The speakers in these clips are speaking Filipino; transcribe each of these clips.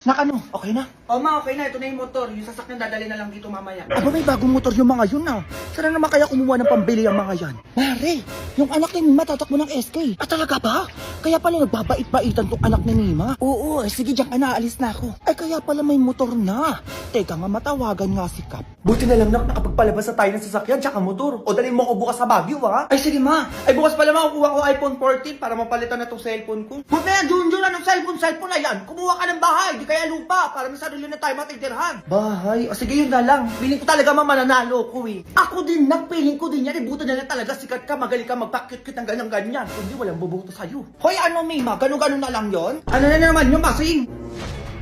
Ano? Okay na? O ma, okay na. Ito na yung motor. Yung sasakyan dadali na lang dito mamaya. Aba, may bagong motor yung mga yun ah. Saan naman kaya kumuha ng pambili ang mga yan? Mare, yung anak ni Nima tatakbo ng SK. Ah, talaga ba? Kaya pala nagbabait-baitan tong anak ni Nima? Oo, sige diyan ka na, alis na ako. Ay, kaya pala may motor na. Teka nga, matawagan nga si Kap. Buti na lang nakapagpalabas na tayo ng sasakyan tsaka motor. O dalhin mo ako bukas sa Baguio ha. Ay sige ma. Ay bukas pala makukuha ko iPhone 14 para mapalitan na tong cellphone ko. Huwag na yan, Junjun. Anong cellphone na yan? Kumuha ka ng bahay, di kaya lupa para may sarili na tayo matitirhan. Bahay? O sige yun na lang. Piling ko talaga mananalo ko eh. Ako din, nagpiling ko din yan. Ibuto na lang talaga, sikat ka, magaling ka, magpakit-kit ng ganyan-ganyan. Kundi walang bubuto sa'yo. Hoy, ano Mima? Ganun-ganun na lang yon? Ano na naman yung masing?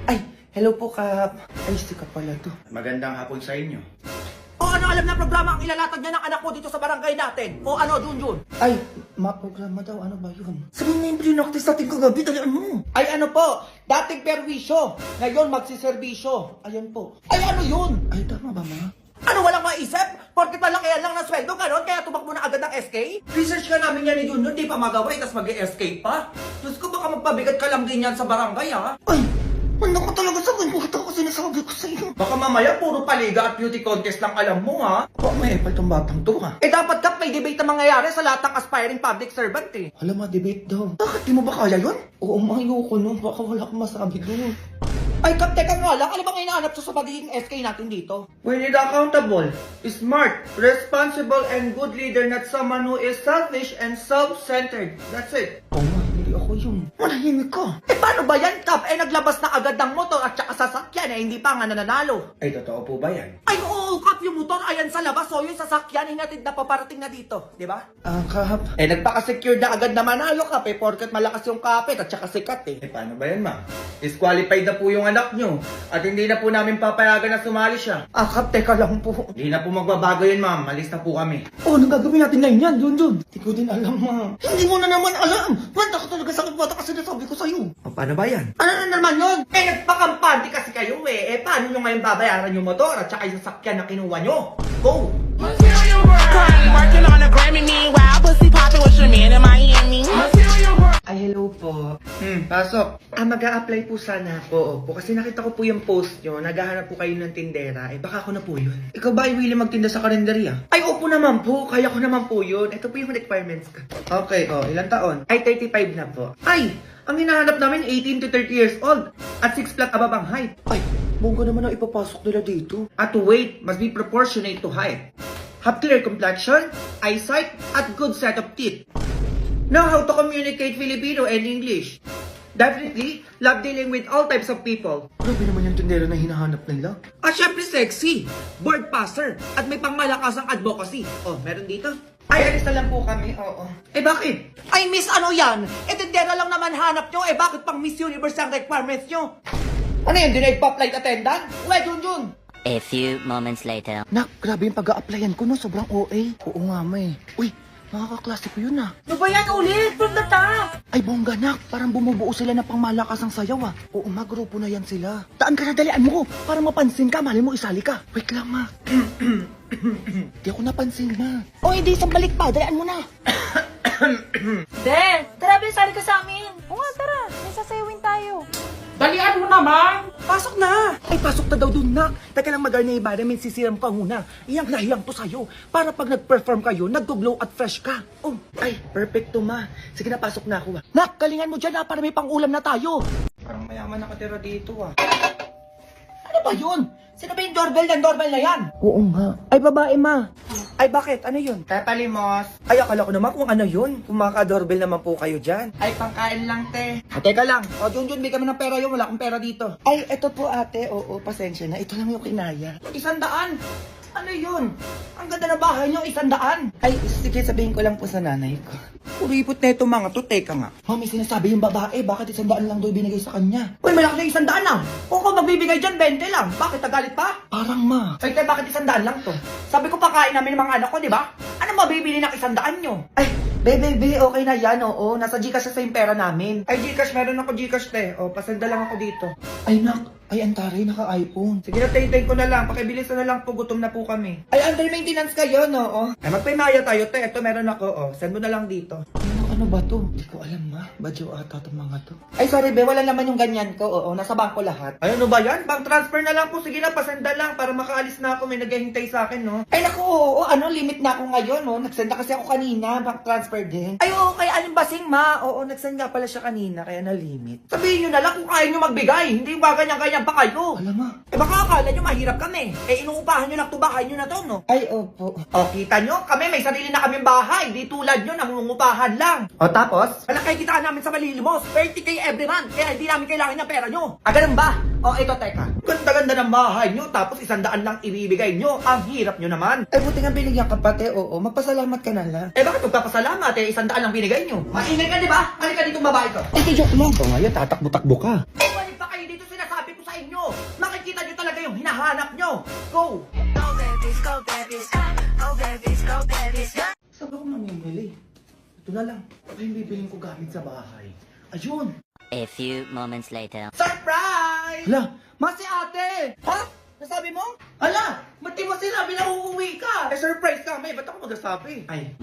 Ay, hello po Kap. Ay, sikat pala to. Magandang hapon sa inyo. O ano alam na programa ang ilalatag niya ng anak mo dito sa barangay natin? O ano, Junjun? Ay, ma-programa daw. Ano ba yun? Sabihin na yung pinaktis natin kagabi, dalian mo. Ay ano po, dating perwisyo, ngayon magsiservisyo. Ayan po. Ay ano yun? Ay, tama ba ma? Ano walang maisip? Porke pala kaya lang ng sweldo, ganon? Kaya tumakbo na agad ng SK? Research ka namin yan ni Junjun, di pa magawa, tapos mag-SK pa? Diyos ko, baka magpabigat ka lang din yan sa barangay, ha? Ay, ano ko talaga sa akin? Bakit ako sinasabi ko sa iyo? Baka mamaya puro paliga at beauty contest lang alam mo, ha? Baka may epal tong batang to ha? Eh dapat Kap, may debate na mangyayari sa lahat ng aspiring public servant, eh. Alam mo, debate daw. Bakit di mo ba kaya yun? Oo, ayoko nun. Baka wala akong masabi doon. Ay, Kap, teka nga lang, ano bang hinahanap sa pagiging SK natin dito? We need accountable, smart, responsible, and good leader, not someone who is selfish and self-centered. That's it. Oo nga, hindi ako yun. Manahimik ka. Eh, paano ba yan, Kap? Eh, naglabas na agad ng motor at saka sasakyan, eh, hindi pa nga nananalo. Ay, totoo po ba yan? Ay, oo, Kap, yung motor, ayan sa labas, so yung sasakyan, hinatid na paparating na dito, di ba? Kap. Eh, nagpaka-secure na agad na manalo, Kap, eh, porket malakas yung kapit at saka sikat, eh. Eh, paano ba yan, ma'am? Disqualified na po yung anak nyo. At hindi na po namin papayagan na sumali siya. Kap, teka lang po. Hindi na po magbabago yun, ma'am. Malis na po kami. Oh, anong gagawin natin ngayon yan, Junjun? Hindi ko din alam ma. Hindi mo na naman alam. Manda ka talaga sa bata kasi nasabi ko sa'yo. O, paano ba yan? Ano na naman yun? Eh, nagpakampante kasi kayo eh. Eh, paano nyo ngayon babayaran yung motor at saka yung sakyan na kinuha nyo? Go! Working on a Grammy, meanwhile, pussy poppin' with your man in Miami. Ay, hello po. Pasok. Mag-a-apply po sana ako. Opo, kasi nakita ko po yung post nyo. Naghahanap po kayo ng tindera. Eh, baka ako na po yun. Ikaw ba ay willing magtinda sa kalendarya? Ay, opo naman po. Kaya ko naman po yun. Ito po yung requirements ko. Okay, ilang taon? Ay, 35 na po. Ay, ang hinahanap namin 18 to 30 years old. At 6 flat above ang height. Ay, bongga naman ang ipapasok nila dito. At weight must be proportionate to height. Have clear complexion, eyesight, at good set of teeth. Know how to communicate Filipino and English. Definitely, love dealing with all types of people. Grabe naman yung tindera na hinahanap nila. At syempre sexy, board passer, at may pangmalakasang advocacy. Oh, meron dito? Ay, alis na lang po kami, oo. Eh bakit? Ay, miss, ano yan? Eh, tindera lang naman hanap nyo. Eh, bakit pang Miss Universe ang requirements nyo? Ano yun, di na flight attendant? Uwe, Junjun! A few moments later. Nak, grabe yung pag-a-applyan ko no. Sobrang OA. Oo nga may. Uy, makakaklase ko yun ah. Ano ba yan ulit? From the top! Ay, bongga nak. Parang bumubuo sila ng pangmalakasang sayaw ah. Oo, magrupo na yan sila. Daan ka na, dalian mo. Para mapansin ka, mali mo isali ka. Wait lang ma. Di ako napansin ma. O hindi, isang balik pa. Dalian mo na. Den, tara, sali ka sa amin. Oo nga, tara. May sasayawin tayo. Dalian mo naman! Pasok na! Ay, pasok na daw dun nak. Teka lang mag-arna iba namin sisiram ka muna. Iyang nahiyang to sa'yo. Para pag nag-perform kayo, nag-glow at fresh ka. Oh, ay, perfect to ma. Sige na, pasok na ako ah. Nak, galingan mo dyan ah, para may pang-ulam na tayo. Parang mayaman nakatira dito ah. Ano ba yun? Sino ba yung doorbell na yan? Oo nga. Ay, babae ma. Ay bakit? Ano yun? Teta Limos. Ay akala ko naman kung ano yun. Kung maka-doorbell naman po kayo dyan. Ay, pangkain lang, te. Teka lang. O Junjun, may kami ng pera yun. Wala akong pera dito. Ay, eto po ate. Oo, pasensya na. Ito lang yung kinaya. 100? Ano yun? Ang ganda ng bahay niyo, 100. Ay, sige, sabihin ko lang po sa nanay ko. Kuripot na ito mga to. Teka nga. Mami, sinasabi yung babae, bakit 100 lang daw binigay sa kanya? Uy, malaki na 100 lang. Kung ako magbibigay dyan, 20 lang. Bakit nagalit pa? Parang ma. Ay, te, bakit 100 lang to? Sabi ko pakain namin ng mga anak ko, di ba? Ano mabibili ng 100 nyo? Ay, baby, okay na yan, oo. Nasa Gcash sa yung pera namin. Ay, Gcash, meron ako Gcash, te. O, pasenda lang ako dito. Ay, nak. Ay, antari, naka-iPhone. Sige na, tay ko na lang. Pakibilis na lang po, gutom na po kami. Ay, under maintenance kayo, no? Oh. Ay, magpaymaya tayo, te. Ito meron ako, oh. Send mo na lang dito. Ay, nak, ano Ano ba to? Hindi ko alam ma. Badyo ata itong mga to. Ay, sorry be, wala naman yung ganyan ko. Oo, nasa bangko lahat. Ay, ano ba yan? Bank transfer na lang po. Sige na, pasenda lang para makaalis na ako. May naghihintay sa akin, no? Ay naku, oo, ano, limit na ako ngayon, no? Nagsend na kasi ako kanina, bank transfer din. Ay, oo, kay Aling Basing, ma. Oo, nagsend nga pala siya kanina, kaya na-limit. Sabihin nyo na lang kung kaya nyo magbigay. Hindi ba ganyan-ganyan pa kayo? Alam ma. Eh, baka akala nyo mahirap kami. Eh, inuupahan nyo lang to bahay nyo na to, no? Ay, opo. O, kita nyo? Kami may sarili na kaming bahay. Di tulad nyo, nangungupahan lang. O, tapos? Malaki kitaan namin sa Malilimos. 30K every month. Kaya hindi namin kailangan ng pera nyo. Ah, ganun ba? O, ito, teka. Ganda-ganda ng bahay nyo, tapos 100 lang ibibigay nyo. Ang hirap nyo naman. Ay, buti nga binigyan ka pate, oo. Magpasalamat ka na lang. Eh, bakit magpapasalamat? Eh, 100 lang binigay nyo. Maingay ka, di ba? Halika dito, babae ko. Ay, joke lang. O ngayon, tatakbo-takbo ka. Bumalik pa kayo dito, sinasabi ko sa inyo. Makikita nyo talaga yung hinahanap nyo. Go! Saan ba ako mamimili? Ito na lang. Ito yung bibiling ko gamit sa bahay. Ayun! A few moments later. Surprise! Hala, Ma, si ate! Ha? Nasabi mo? Hala! Ba't di mo sinabi na uuwi ka? Eh, surprise kami. Ba't ako magsasabi? Ay.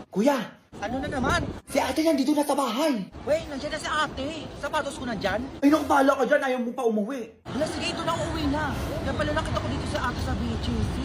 kuya! Ano na naman? Si ate nandito na sa bahay. Wait, nandiyan na si ate. Sapatos ko nandyan. Ay, naku, bahala ka dyan. Ayaw mo pa umuwi. Hala, sige, ito na uuwi na. Kaya pala nakita ko dito si ate sa BGC.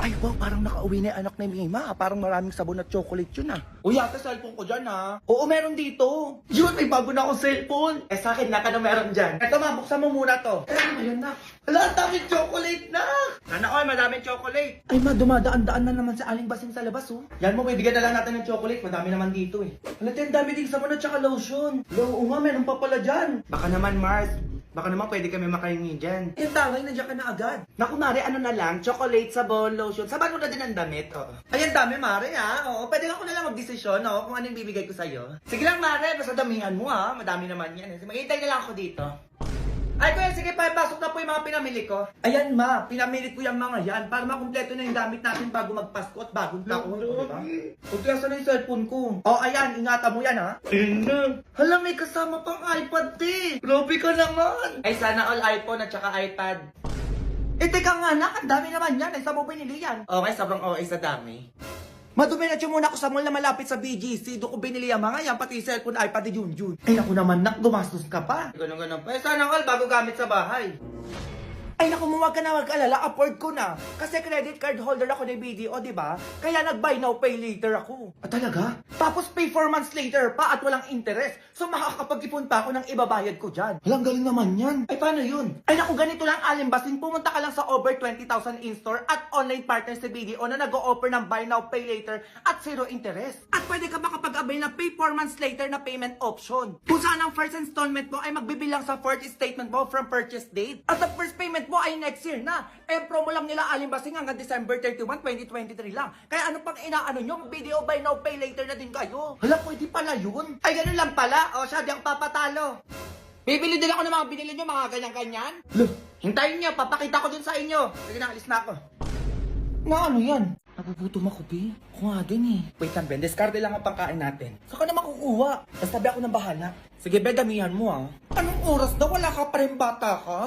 Ay, wow, parang nakauwi na yung anak ni Mima. Parang maraming sabon at chocolate yun ah. Uy, ate, cellphone ko dyan, ha? Oo, meron dito. Yun, may bago na akong cellphone. Eh, sa akin, naka na meron dyan. Eto, ma, buksan mo muna to. Eh, ano yun na? Hala, ang daming chocolate na! Sana all, madaming chocolate. Ay, ma, dumadaan-daan na naman si Aling Basing sa labas oh. Yan mo, may bigyan na lang natin ng chocolate. Madami naman dito, eh. Hala, ang dami din sabon at saka lotion. Oo nga, meron pa pala dyan. Baka naman, Mars. Baka naman pwede kami makahingi dyan. Eh, tangay, nandiyan ka na agad. Naku, Mare, ano na lang? Chocolate, sabon, lotion. Saban mo na din ang damit, oo. Ay, ang dami, Mare, ha? Oo, pwede ako na lang magdesisyon, oo, kung ano yung bibigay ko sa'yo. Sige lang, Mare, basta damihan mo, ha? Madami naman yan. Maghintay na lang ako dito. Ay, kuya, sige pa, pasok na po yung mga pinamili ko. Ayan, ma, pinamili ko yung mga yan para makumpleto na yung gamit natin bago magpasko at bagong taon. Diba? O, kaya saan yung cellphone ko? O, ayan, ingatan mo yan, ha? Hala, may kasama pang iPad, te. Grabe ka naman. Ay, sana all iPhone at saka iPad. Eh, teka nga, nak, ang dami naman yan. Ay, saan mo binili yan? Okay, sobrang okay sa dami. Madumiretso muna ako sa mall na malapit sa BGC. Doon ko binili ang mga yan, pati cellphone, iPad ni Junjun. Ay, naku naman, nak, gumastos ka pa. Ganun-ganun pa. Eh, sana all bago gamit sa bahay. Ay, naku, huwag ka na mag-alala, afford ko na. Kasi credit card holder ako ng BDO, di ba? Kaya nag-buy now, pay later ako. Ah, talaga? Tapos pay 4 months later pa at walang interest. So makakapag-ipon pa ako ng ibabayad ko dyan. Walang galing naman yan. Ay, paano yun? Ay, naku, ganito lang, Aling Basing. Pumunta ka lang sa over 20,000 in-store at online partners sa BDO na nag-o-offer ng buy now, pay later at zero interest. At pwede ka makapag-avail ng pay 4 months later na payment option. Kung saan ang first installment mo ay magbibilang sa fourth statement mo from purchase date. At ang first payment mo ay next year na. Eh, promo lang nila Aling Basing hanggang December 31, 2023 lang. Kaya ano pang inaano nyo? BDO buy now, pay later na din kayo. Hala, pwede pala yun. Ay, ganun lang pala. O, siya, di ako papatalo. Bibili din ako ng mga binili nyo, mga ganyan-ganyan. Look, Hintayin nyo, papakita ko din sa inyo. Sige na, alis na ako. na ano yan? Nagugutom ako, Bi. Ako nga din eh. Wait lang, Ben. Discarte lang ang pangkain natin. Saan ka na makukuha? Basta tabi ako ng bahala. Sige, Ben, damihan mo, ah. Anong oras daw? Wala ka pa rin bata ka?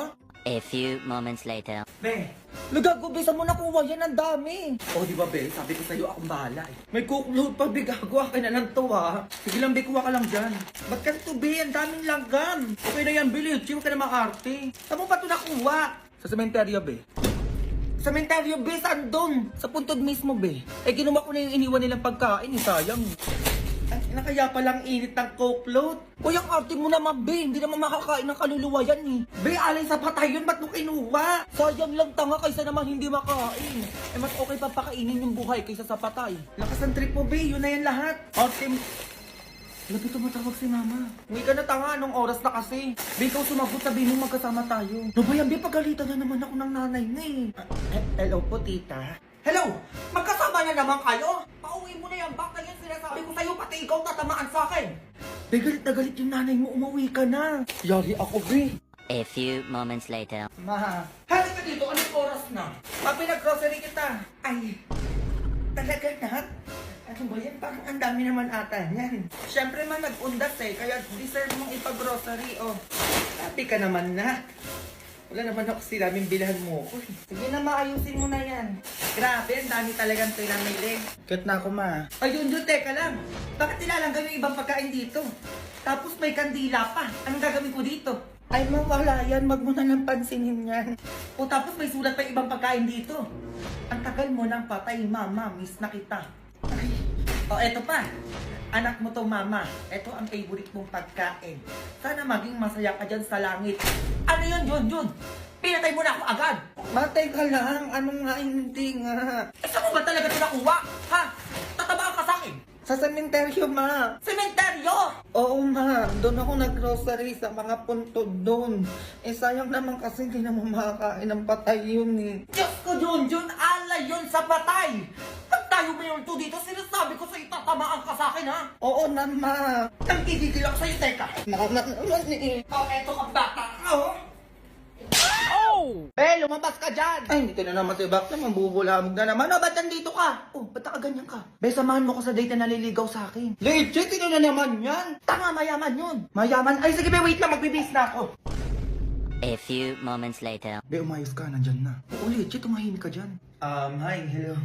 A few moments later. Ben. Nagagubisan mo nakuha yan, ang dami. Oh, di ba, Ben? Sabi ko sa'yo, akong bahala, eh. May cookload pa, Ben. Gagawa ka na ng to, ah. Sige lang, Ben. Kuha ka lang dyan. Ba't ka ito, Ben? Ang daming langgam. Okay na yan, Ben. Chill ka na makarte. Saan mo pa ito nakuha? Sa sementeryo, Ben. Sa sementeryo, Ben. Saan doon? Sa puntod mismo, Be. Eh, kinuha ko na yung iniwan nilang pagkain, eh, sayang. Ay, nakaya palang init ng coke float. Uy, ang arte mo naman, Be. Hindi naman makakain ng kaluluwa yan eh. Be, alay sa patay yun, ba't mo kinuha? Sayang lang tanga kaysa naman hindi makain. Eh, mas okay pa pakainin yung buhay kaysa sa patay. Lakas ng trip mo, Be, yun na yan lahat. Ate, Labi tumatawag si Mama. hindi ka na tanga, anong oras na kasi? Be, ikaw sumagot, sabihin mo magkasama tayo. Ano ba yan, Be? Pagalitan na naman ako ng nanay na eh. Hello po, tita. Hello! Magkasama na naman kayo? Pauwi mo na yan, bak na yan sinasabi ko sa'yo, pati ikaw tatamaan sa akin. Be, galit na galit yung nanay mo. Umuwi ka na. Yari ako, Be. A few moments later. Ma, halika dito, anong oras na? Pinag-grocery kita. Ay, talaga na? Ano ba yan? Parang ang dami naman ata yan. Siyempre man, nag-undas eh, kaya deserve mong ipag-grocery, oh. Happy ka naman na. Wala naman ako sinabing bilhan mo ko. Sige na, maayusin mo na yan. Grabe, ang dami talagang pinamili. Cute na ako, ma. Ay, Junjun, teka lang. Bakit nilalanggan yung ibang pagkain dito? Tapos may kandila pa. Anong gagawin ko dito? Ay, ma, wala yan. Wag mo na lang pansinin yan. O tapos may sulat pa yung ibang pagkain dito. Ang tagal mo nang patay, mama. Miss na kita. Ay. O, eto pa. Anak mo to, mama. Eto ang favorite mong pagkain. Sana maging masaya ka dyan sa langit. Ano yun, Junjun? Pinatay mo na ako agad. Matay ka lang. Ano nga, hindi nga. Eh, saan mo ba talaga ito nakuha? Ha? Tatabaan ka sa akin? Sa sementeryo, ma. Sementeryo! Oo, ma. Doon ako nag-grocery sa mga puntod doon. Eh, sayang naman kasi hindi naman makakain ng patay yun eh. Diyos ko, Junjun, alay yun sa patay! Pag tayo mayroon to dito, sinasabi ko sa'yo, tatamaan ka sa akin, ha? Oo na, ma. Nang titigil ako sa'yo, teka. Mama naman eh. O, eto ka bata ka, oh! Eh, lumabas ka dyan! Ay, hindi ka na naman si Bakla. Mambubulamog na naman. Ano, ba't nandito ka? Oh, ba't nakaganyan ka? Be, samahan mo ko sa date na naliligaw sa akin. Legit, ito na naman yan. Tanga, mayaman yun. Mayaman? Ay, sige be, wait lang, magbibis na ako. A few moments later. Be, umayos ka. Nandyan na. Oo, legit, tumahimik ka dyan. Hi, hello.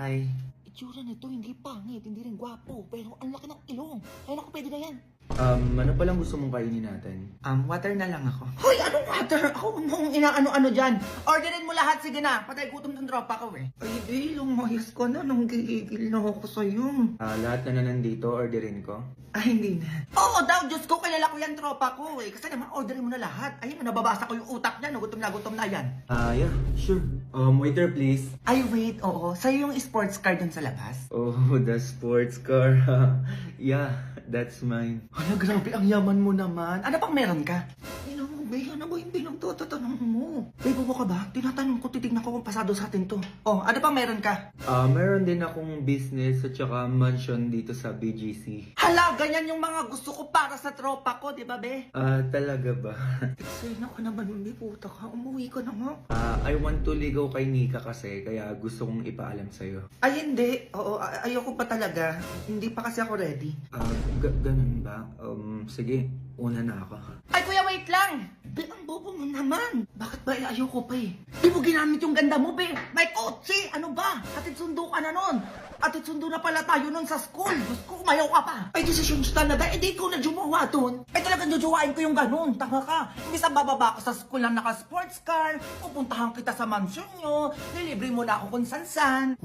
Hi. Itsura nito, hindi pangit, hindi rin gwapo, pero ang laki ng ilong. Ay, naku, pwede na yan. Ano palang gusto mong kainin natin? Water na lang ako. Hoy, anong water? Ako mong inaano-ano dyan. Orderin mo lahat, sige na. Patay gutom ng tropa ko eh. Ay, be, lumayos ka na. Nung gigigil na ako sa'yo. Lahat na nandito, orderin ko. Ay, hindi na. Oo daw, Diyos ko, kilala ko yan tropa ko eh. Kasi naman, orderin mo na lahat. Ayun, nababasa ko yung utak niya, no? Gutom na yan. Yeah, sure. Waiter, please. Ay, wait, oo. Sa'yo yung sports car dun sa labas. Oh, the sports car. Yeah, that's mine. Hala, grabe, ang yaman mo naman. Ano pang meron ka? Ina mo, be, ano ba yung pinagtatanong mo? Be, bobo ka ba? Tinatanong ko, titignan ko kung pasado sa atin to. Oh, ano pang meron ka? Meron din akong business at saka mansion dito sa BGC. Hala, ganyan yung mga gusto ko para sa tropa ko, di ba, be? Talaga ba? Eksena ka naman, be, puta ka. Umuwi ka na nga. I want to ligaw kay Nika kasi kaya gusto kong ipaalam sa'yo. Ay, hindi. Oo, ayoko pa talaga. Hindi pa kasi ako ready. Ganun ba? Sige, una na ako. Ay, kuya, wait lang! Be, ang bobo mo naman. Bakit ba ayoko pa eh? Di mo ginamit yung ganda mo, be. May kotse! Ano ba? Atid sundo ka na nun. Atid sundo na pala tayo nun sa school. Diyos ko, umayaw ka pa. Ay, desisyon talaga. Eh, di ko na jumawa dun. Eh, talagang jujuwain ko yung ganun. Tama ka. Imbis na bababa ka sa school na naka-sports car, pupuntahan kita sa mansion nyo, nilibre mo na ako kung san-san.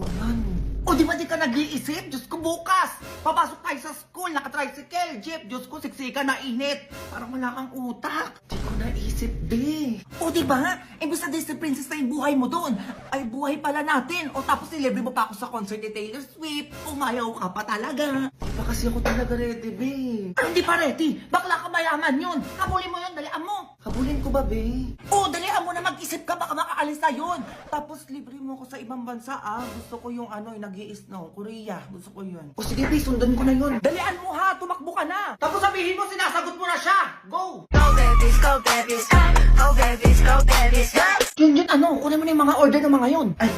O di ba di ka nag-iisip? Diyos ko, bukas! Papasok tayo sa school, naka-tricycle, jeep. Diyos ko, siksika na init. Parang wala kang utak. Di ko naisip, be. O di ba? Imbis na Disney princess na yung buhay mo doon, ay buhay pala natin. O tapos nilibre mo pa ako sa concert ni Taylor Swift. Umayaw ka pa talaga. Di pa kasi ako talaga ready, be. Ano hindi pa ready? Bakla ka mayaman yun. Habulin mo yun, dalian mo. Habulin ko ba, be? O, dalian mo na mag-isip ka, baka makaalis na yun. Tapos libre mo ako sa ibang bansa, ah. Gusto ko yung ano, yung nag-i-snow, Korea. Gusto ko yun. O sige, be, sundan ko na yun. Dalian mo ha, tumakbo ka na. Tapos sabihin mo, sinasagot mo na siya. Go! Yun, ano? Kunin mo na yung mga order ng mga yun. Ay,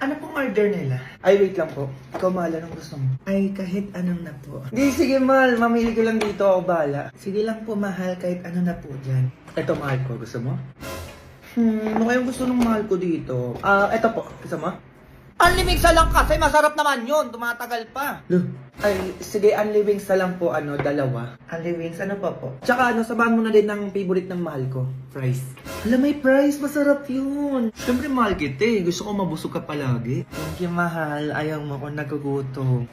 ano pong order nila? Ay, wait lang po. Ikaw, mahal, anong gusto mo? Ay, kahit anong na po. Di, sige, mahal. Mamili ko lang dito. Ako bala. Sige lang po, mahal. Kahit ano na po dyan. Ito, mahal ko. Gusto mo? Ano kayong gusto ng mahal ko dito? Ito po. Gusto mo? Unlimig sa lang kasi masarap naman yun. Tumatagal pa. Ay, sige, unli wings na lang po, dalawa. Unli wings, ano pa po? Tsaka, sabahan mo na din ng favorite ng mahal ko. Fries. Alam, may fries, masarap yun. Siyempre, mahal kita eh. Gusto ko mabusog ka palagi. Thank you, mahal. Ayaw mo kung nagugutom.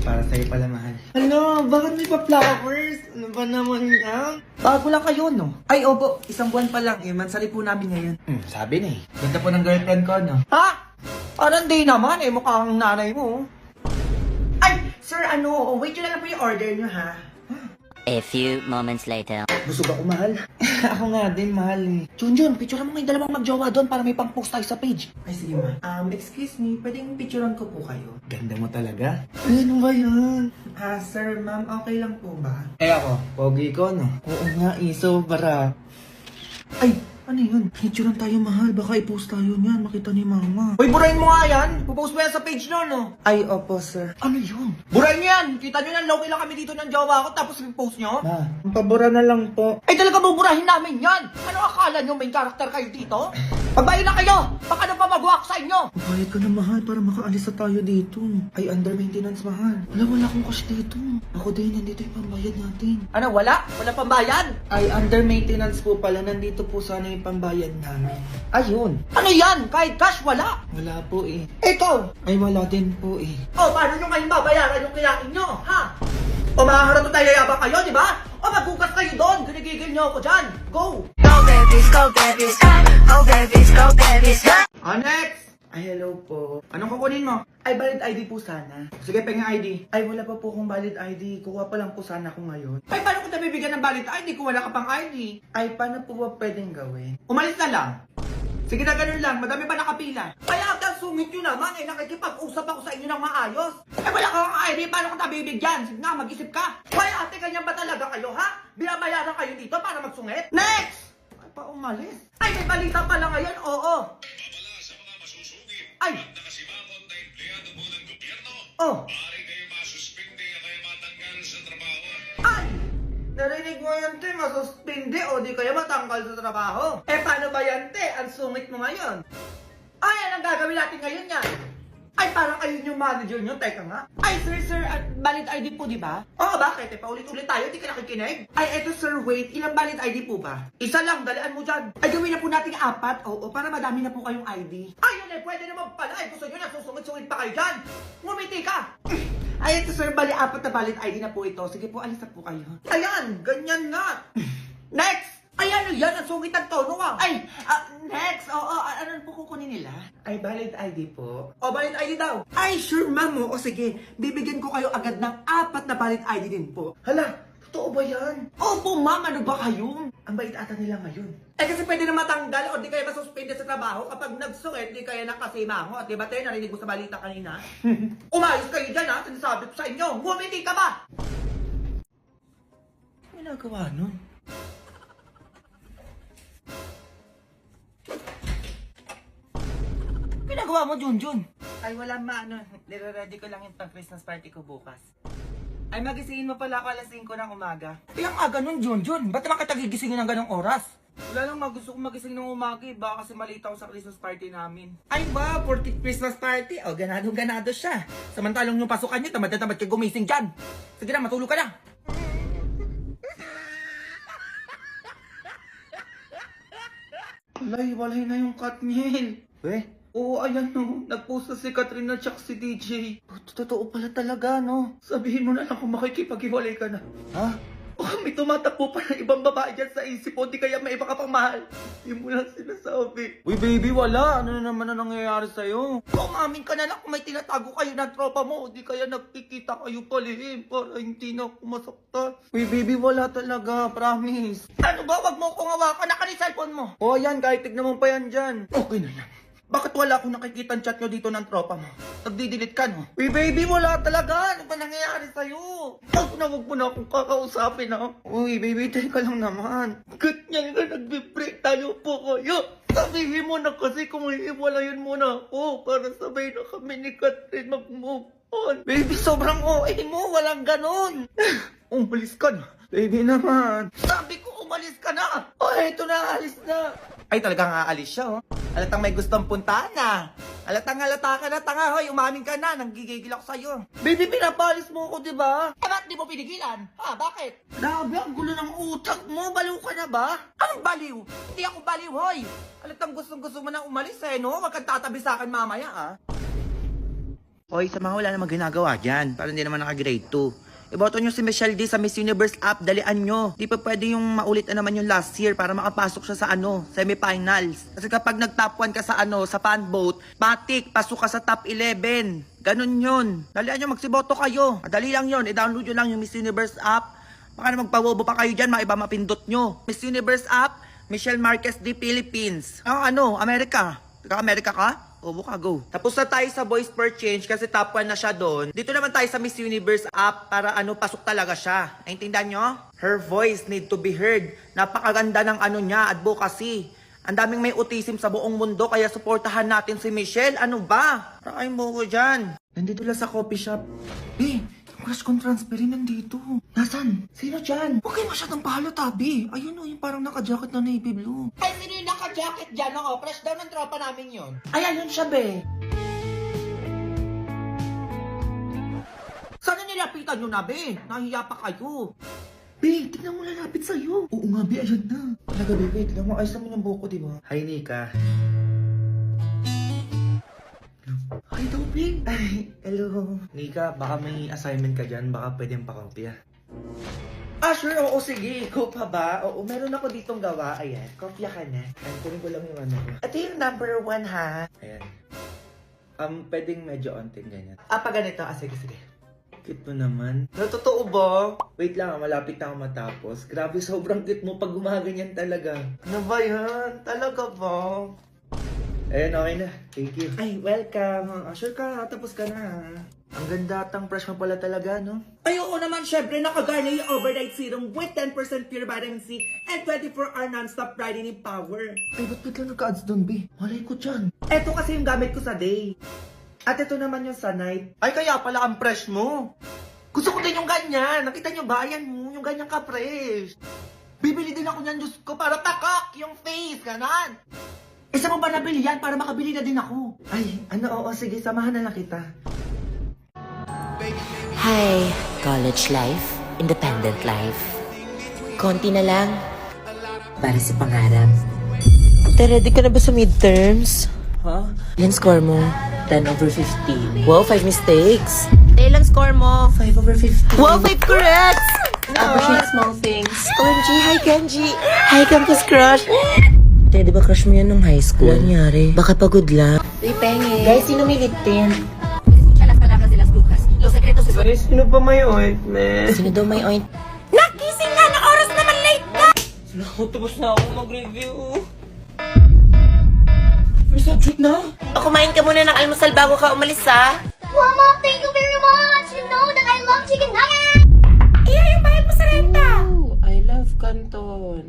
Para sa'yo pala, mahal. Ano, bakit may pa-flowers? Ano ba naman yan? Bago lang kayo, no? Ay, opo, isang buwan pa lang. Mansali po namin ngayon. Sabi na eh. Ganda po ng girlfriend ko, no? Ha? Parang di naman eh. Mukhang nanay mo. Ay, sir, wait yun na lang po yung order nyo, ha? A few moments later. Busog ako, mahal. Ako nga din, mahal eh. Junjun, picturean mo nga yung dalawang magjowa doon para may pang-post tayo sa page. Ay, sige, ma. Excuse me, pwedeng picturean ko po kayo? Ganda mo talaga. Ay, ano ba yun? Sir, ma'am, okay lang po ba? Eh ako, pogi ko, no? Oo nga, sobra. Ay, Ano yun? Picture lang tayo, mahal. Baka i-post tayo niyan. Makita ni mama. Uy, burahin mo nga yan. Pupost mo yan sa page no, no? Ay, opo, sir. Ano yun? Burahin niyo yan. Kita niyo na, low lang kami dito ng jowa ko. Tapos i-post niyo. Ma, pabura na lang po. Ay, talaga buburahin namin yan. Ano akala niyo? May karakter kayo dito? Pagbayin na kayo. Baka nang pamagwak sa inyo. Bayad ka na, mahal, para makaalis na tayo dito. Ay, under maintenance, mahal. Wala akong cash dito. Ako din, nandito yung pambayad natin. Ano, wala? Wala pambayad? Ay, under maintenance po pala. Nandito po sana yung pambayad namin. Ayun. Ano yan? Kahit cash, wala? Wala po eh. Ikaw? Ay, wala din po eh. O, paano nyo kayong babayaran yung kinain nyo, ha? O, makaharap tayo yabang kayo, di ba? O, magbukas kayo doon. Ginigigil nyo ako dyan. Go! Go babies, go babies, go babies, go babies, go. Next! Ay, hello po. Anong kukunin mo? Ay, valid ID po sana. Sige, pengen ID. Ay, wala pa po akong valid ID. Kuha pa lang po sana ako ngayon. Ay, paano ko nabibigyan ng valid ID kung wala ka pang ID? Ay, paano po ba pwedeng gawin? Umalis na lang. Sige na, ganun lang. Madami pa nakapila. Kaya agad sungit nyo naman. Ay, nakikipag-usap ako sa inyo ng maayos. Ay, wala kang ID. Paano ko nabibigyan? Sige nga, mag-isip ka. Kaya ate, ganyan ba talaga kayo, ha? Binabayaran kayo dito para magsungit? Next! Ay, pa umalis. Ay, may balita pala ngayon. Oo. Ay! Nakasimangot na empleyado po ng gobyerno, Oh! maaari kayo masuspindi o kayo matanggal sa trabaho. Ay! Narinig mo yan, te, masuspindi o di kaya matanggal sa trabaho. Eh, paano ba yan, te? Ang sungit mo ngayon. Ay, anong gagawin natin ngayon yan? Ay, parang ayun yung manager nyo. Teka nga. Ay, sir, valid ID po, di ba? Oo, bakit? Eh, paulit-ulit tayo, di ka nakikinig? Ay, eto, sir, wait. Ilang valid ID po ba? Isa lang, dalian mo dyan. Ay, gawin na po natin 4. Oo, para madami na po kayong ID. Ayun eh, pwede naman pala. Ay, gusto nyo na, susungit-sungit pa kayo dyan. Ngumiti ka. Ay, ito, sir, 4 na valid ID na po ito. Sige po, alis na po kayo. Ayan, ganyan nga. Next! Ay, ano yan? Ang sungit ang tono ah. Ay, next. Oo, ano po kukunin nila? Ay, valid ID po. O, valid ID daw. Ay, sure, ma'am. O, sige. Bibigyan ko kayo agad ng 4 na valid ID din po. Hala, totoo ba yan? Opo, ma'am. Ano ba kayo? Ang bait ata nila ngayon. Eh, kasi pwede na matanggal o di kaya masuspende sa trabaho kapag nagsungit, di kaya nakasimango. At diba, tayo, narinig mo sa balita kanina? Umayos kayo dyan, ha? Sinasabi ko sa inyo. Ngumiti ka ba? Ano ginagawa nun? Ginagawa mo, Junjun? Ay, wala ano. Nire-ready ko lang yung pang-Christmas party ko bukas. Ay, magisingin mo pala ako alas 5 ng umaga. Ang aga nun, Junjun. Ba't naman kita gigisingin ng ganong oras? Wala lang, gusto kong magising ng umaga eh. Baka kasi malita ako sa Christmas party namin. Ay ba, 40th Christmas party? O, ganado siya. Samantalong yung pasukan niyo, tamad na tamad kayo gumising dyan. Sige na, matulog ka na. Walay na yung Katniel. Oo, ayan no. Nag-post na si Catherine at saka si DJ. Totoo pala talaga, no? Sabihin mo na lang kung makikipag-iwalay ka na. Ha? Baka may tumatakbo pa ng ibang babae dyan sa isip mo, di kaya may iba ka pang mahal. Hindi mo lang sinasabi. Uy, baby, wala. Ano na naman ang nangyayari sa'yo? Umamin ka na lang kung may tinatago kayo ng tropa mo, di kaya nagkikita kayo palihim para hindi na ako masaktan. Uy, baby, wala talaga. Promise. Ano ba? Wag mo akong hawakan. Naka ni cellphone mo. O, yan. Kahit tignan mo pa yan dyan. Okay na yan. Bakit wala akong nakikita ang chat nyo dito ng tropa mo? Nagdidelete ka, no? Uy, baby, wala talaga. Ano ba nangyayari sa'yo? Wag mo na akong kakausapin, ha? Uy, baby, teka lang naman. Ganyan ka, nagbe-break tayo po kayo. Sabihin mo na kasi kung iiwalayan mo na ako para sabay na kami ni Catherine mag-move on. Baby, sobrang OA mo. Walang ganon. Umalis ka na. Baby naman. Sabi ko, umalis ka na. O, eto na, alis na. Ay, talagang aalis siya, oh. Alatang may gustong puntahan na. Alatang halata ka na, tanga, hoy. Umamin ka na, nanggigigil ako sa'yo. Baby, pinapalis mo ako, diba? Eh, ba't di mo pinigilan? Ha, bakit? Grabe, ang gulo ng utak mo. Baliw ka na ba? Anong baliw? Hindi ako baliw, hoy. Alatang gustong-gusto mo na umalis, eh, no? Wag kang tatabi sa akin mamaya, ah. Hoy, sa mga wala namang ginagawa dyan. Para hindi naman naka-grade 2. Iboto nyo si Michelle D sa Miss Universe app, dalian nyo. Di pa pwede yung maulit na naman yung last year para makapasok siya sa semifinals. Kasi kapag nag-top 1 ka sa sa fan vote, matik, pasok ka sa top 11. Ganun yun. Dalian nyo, magsiboto kayo. Madali lang yun. I-download nyo lang yung Miss Universe app. Baka na magpawobo pa kayo dyan, maiba mapindot nyo. Miss Universe app, Michelle Marquez D Philippines. America. Taga-America ka? O, buka, go. Tapos na tayo sa voice per change kasi top 1 na siya doon. Dito naman tayo sa Miss Universe app para pasok talaga siya. Naintindihan nyo? Her voice need to be heard. Napakaganda ng niya, advocacy. Ang daming may autism sa buong mundo, kaya suportahan natin si Michelle. Ano ba? Rakay mo ko dyan. Nandito lang sa coffee shop. Crush kong transferin nandito. Nasaan? Sino dyan? Huwag kayo masyadong palo, Tabi. Ayun o, yung parang naka-jacket na navy blue. Ay, sino yung naka-jacket dyan? Oo, fresh daw ng tropa namin yun. Ay, ayun siya, be. Sana nilapitan nyo na, be. Nahiya pa kayo. Be, tignan mo lalapit sa'yo. Oo nga, be, ayun na. Talaga, be, tignan mo, ayos naman yung buhok ko, diba? Hi, Nika. Hi, Dobby. Ay, hello. Nika, baka may assignment ka dyan. Baka pwedeng pakopya. Sure. Oo, sige. Ikaw pa ba? Oo, meron ako ditong gawa. Ayan, kopya ka na. Ayan, kunin ko lang yung ano ko. Ito yung number 1, ha? Ayan. Pwedeng medyo ontin ganyan. Pa ganito. Sige. Cute mo naman. Totoo ba? Wait lang, malapit na ako matapos. Grabe, sobrang cute mo pag gumaganyan talaga. Ano ba yan? Talaga ba? Ayan, okay na. Thank you. Ay, welcome. Sure ka, tapos ka na. Ang ganda atang fresh mo pala talaga, no? Ay, oo naman, syempre, naka-Garnier yung Overnight Serum with 10% pure vitamin C and 24-hour non-stop brightening power. Ay, ba't bigla nagka-ads doon, B? Malay ko dyan. Eto kasi yung gamit ko sa day. At ito naman yung sa night. Ay, kaya pala ang fresh mo. Gusto ko din yung ganyan. Nakita nyo ba? Ayan mo, yung ganyan ka-fresh. Bibili din ako niyan, Diyos ko, para takak yung face, ganan. Isa mo ba nabili yan para makabili na din ako? Ay, oo, sige, samahan na lang kita. Hi, college life, independent life. Konti na lang para sa pangarap. Ready ka na ba sa midterms? Ha? Ilan score mo? 10 over 15. Wow, 5 mistakes. Ilang score mo? 5 over 50. Wow, 5 corrects! Appreciate small things. OMG, hi Kenji! Hi campus crush! Di ba crush mo yan nung high school? Ano nangyari? Baka pagod lang. Uy, Pengi. Guys, sino may lip tint? Sino pa may ointment? Sino daw may oint? Nakising na! Na oras naman late na! Tapos na ako mag-review. May subject na? O, kumain ka muna ng almusal bago ka umalis, ha? Mama, thank you very much. You know that I love chicken nuggets. Iya, yung bayad mo sa renta! I love Canton.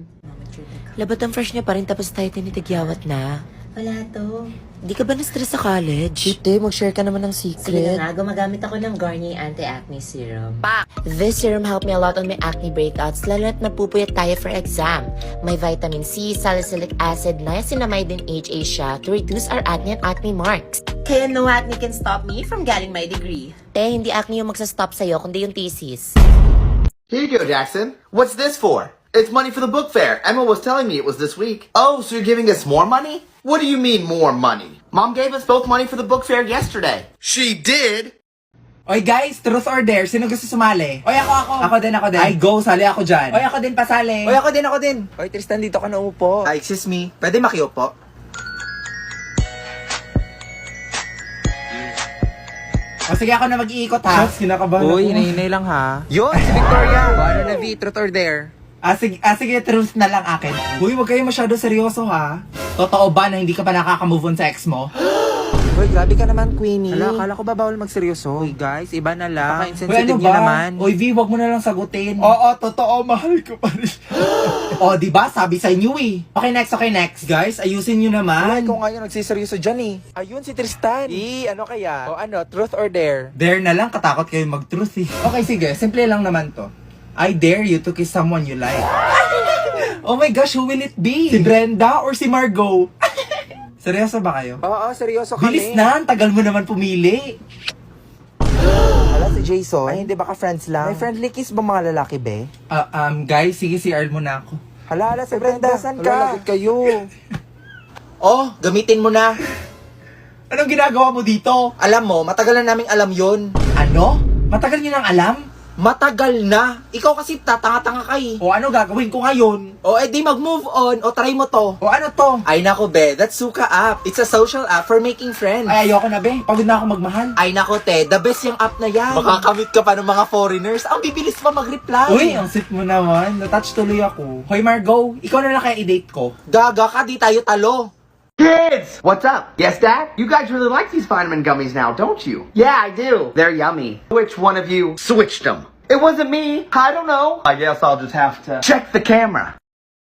Labat ang fresh niya pa rin tapos tayo tinitigyawat na. Wala to. Di ka ba na-stress sa college? Hindi, mag-share ka naman ng secret. Sige na nga, gumagamit ako ng Garnier Anti-Acne Serum. This serum helped me a lot on my acne breakouts, lalo na't napupuyat tayo for exam. May vitamin C, salicylic acid, niacinamide, and HA siya to reduce our acne and acne marks. Kaya no acne can stop me from getting my degree. Hindi acne yung magsa-stop sa'yo, kundi yung thesis. Here you go, Jackson. What's this for? It's money for the book fair. Emma was telling me it was this week. Oh, so you're giving us more money? What do you mean more money? Mom gave us both money for the book fair yesterday. She did? Oy guys, truth or dare? Sino gusto sumali? Oy, ako. Ako din. Ay, go, sali ako dyan. Oy, ako din, pasali. Oy, ako din. Oy, Tristan, dito ka na umupo. Excuse me. Pwede makiupo? O sige, ako na mag-iikot ha. Kinakabahan Uy, hinahinay lang ha. Yun, si Victoria. Ano na, V? Truth or dare? Sige, truth na lang akin. Uy, huwag kayo masyado seryoso ha. Totoo ba na hindi ka pa nakaka-move on sa ex mo? Uy, grabe ka naman, Queenie. Hala, akala ko ba bawal magseryoso? Uy, guys, iba na lang. Napaka-insensitive niya naman. Uy, V, wag mo na lang sagutin. Oo, totoo, mahal ko pa rin. O, diba? Sabi sa inyo eh. Okay, next. Guys, ayusin nyo naman. Ay, kung ngayon nagsiseryoso dyan eh. Ayun, si Tristan. Ano kaya? O ano, truth or dare? Dare na lang, katakot kayo mag-truth eh. Okay, sige, simple lang naman to. I dare you to kiss someone you like. Oh my gosh, who will it be? Si Brenda or si Margot? Seryoso ba kayo? Oo, seryoso kami. Bilis na, ang tagal mo naman pumili. Hala, si Jason. Ay, hindi baka friends lang. May friendly kiss ba mga lalaki, be? Guys, sige, CR muna ako. Hala, si Brenda, saan ka? Lagot kayo. Oh, gamitin mo na. Anong ginagawa mo dito? Alam mo, matagal na naming alam yun. Ano? Matagal niyo nang alam? Matagal na. Ikaw kasi tatanga-tanga ka eh. O ano gagawin ko ngayon? O edi mag-move on. O try mo to. O ano to? Ay nako be, that's Suka app. It's a social app for making friends. Ay, ayoko na be. Pagod na ako magmahal. Ay nako te, the best yung app na yan. Makakamit ka pa ng mga foreigners. Ang bibilis pa mag-reply. Uy, ang sweet mo naman. Natouch tuloy ako. Hoy Margot, ikaw na lang kaya i-date ko. Gaga ka, di tayo talo. Kids! What's up? Yes, Dad? You guys really like these vitamin gummies now, don't you? Yeah, I do. They're yummy. Which one of you switched them? It wasn't me. I don't know. I guess I'll just have to check the camera.